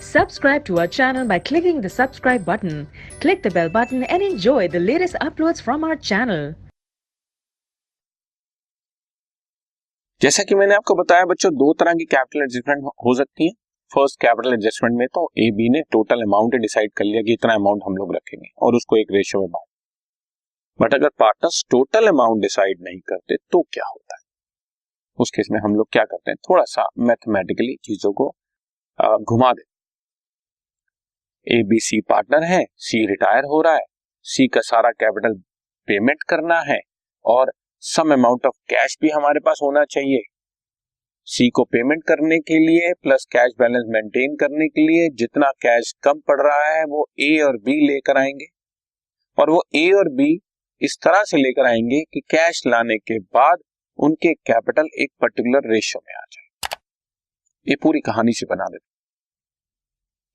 Subscribe to our channel by clicking the subscribe button. Click the bell button and enjoy the latest uploads from our channel. जैसा कि मैंने आपको बताया बच्चों, दो तरह की कैपिटल एडजस्टमेंट हो सकती है। फर्स्ट कैपिटल एडजस्टमेंट में तो ए बी ने टोटल अमाउंट डिसाइड कर लिया कि इतना अमाउंट हम लोग रखेंगे और उसको एक रेशियो में बांट। बट अगर पार्टनर्स टोटल अमाउंट डिसाइड नहीं करते तो क्या होता है? उस केस में हम लोग क्या करते हैं, थोड़ा सा मैथमेटिकली चीजों को घुमा देते। ए बी सी पार्टनर है, सी रिटायर हो रहा है, सी का सारा कैपिटल पेमेंट करना है और सम अमाउंट ऑफ कैश भी हमारे पास होना चाहिए। सी को पेमेंट करने के लिए प्लस कैश बैलेंस मेंटेन करने के लिए जितना कैश कम पड़ रहा है वो ए और बी लेकर आएंगे और वो ए और बी इस तरह से लेकर आएंगे कि कैश लाने के बाद उनके कैपिटल एक पर्टिकुलर रेशियो में आ जाए। ये पूरी कहानी से बना देते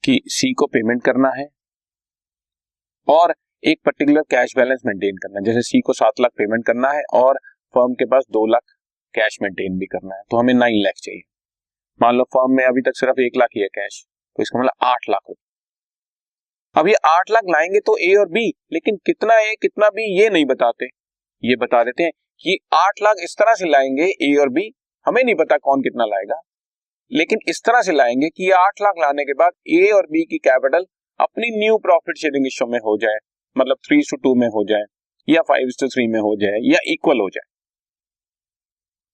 कि सी को पेमेंट करना है और एक पर्टिकुलर कैश बैलेंस मेंटेन करना है। जैसे सी को 7 लाख पेमेंट करना है और फर्म के पास 2 लाख कैश मेंटेन भी करना है, तो हमें 9 लाख चाहिए। मान लो फर्म में अभी तक सिर्फ 1 लाख ही है कैश, तो इसका मतलब 8 लाख होगा। अब ये 8 लाख लाएंगे तो ए और बी, लेकिन कितना ए कितना बी ये नहीं बताते। ये बता देते हैं कि 8 लाख इस तरह से लाएंगे ए और बी, हमें नहीं पता कौन कितना लाएगा, लेकिन इस तरह से लाएंगे कि 8 लाख लाने के बाद ए और बी की कैपिटल अपनी न्यू प्रॉफिट शेयरिंग रेशियो में हो जाए, मतलब 3:2 में हो जाए या 5:3 में हो जाए या इक्वल हो जाए।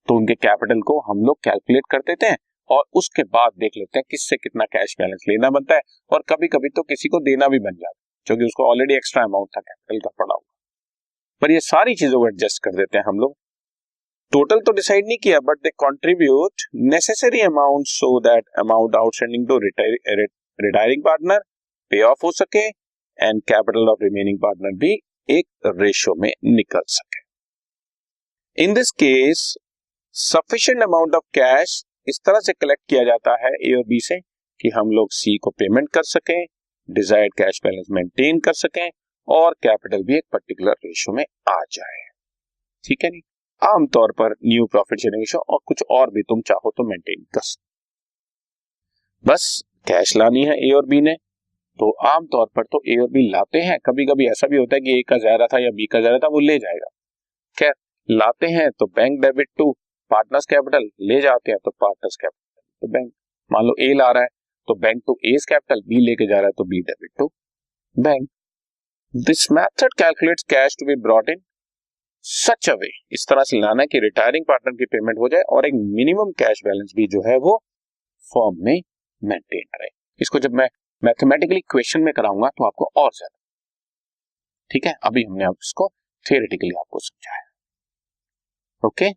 तो उनके कैपिटल को हम लोग कैलकुलेट कर देते हैं और उसके बाद देख लेते हैं किससे कितना कैश बैलेंस लेना बनता है और कभी कभी तो किसी को देना भी बन जाता है क्योंकि उसको ऑलरेडी एक्स्ट्रा अमाउंट था कैपिटल का पड़ा हुआ। पर ये सारी चीजों को एडजस्ट कर देते हैं हम लोग। टोटल तो डिसाइड नहीं किया but they contribute necessary amount so that amount outstanding to retiring partner pay off हो सके and capital of remaining partner भी एक रेशियो में निकल सके। In this case sufficient amount of cash इस तरह से कलेक्ट किया जाता है ए और बी से कि हम लोग सी को पेमेंट कर सकें, डिजायर्ड कैश बैलेंस मेंटेन कर सकें और कैपिटल भी एक पर्टिकुलर रेशियो में आ जाए। ठीक है नहीं? आमतौर पर न्यू प्रॉफिट शेयरिंग रेशियो और कुछ और भी तुम चाहो तो मेंटेन कर सकते। बस कैश लानी है ए और बी ने, तो आमतौर पर तो ए और बी लाते हैं। कभी कभी ऐसा भी होता है कि ए का ज्यादा था या बी का ज्यादा था, वो ले जाएगा। खैर लाते हैं तो bank debit to partners capital, ले जाते हैं तो पार्टनर्स कैपिटल तो बैंक। मान लो ए ला रहा है तो bank to S capital, B लेके जा रहा है तो B debit to bank. This method calculates cash to be brought in such a way, इस तरह से लाना है कि रिटायरिंग पार्टनर की पेमेंट हो जाए और एक मिनिमम कैश बैलेंस भी जो है वो फर्म में मेंटेन रहे। इसको जब मैं मैथमेटिकली क्वेश्चन में कराऊंगा तो आपको और ज्यादा। ठीक है, अभी हमने इसको थियोरेटिकली आपको समझाया। ओके।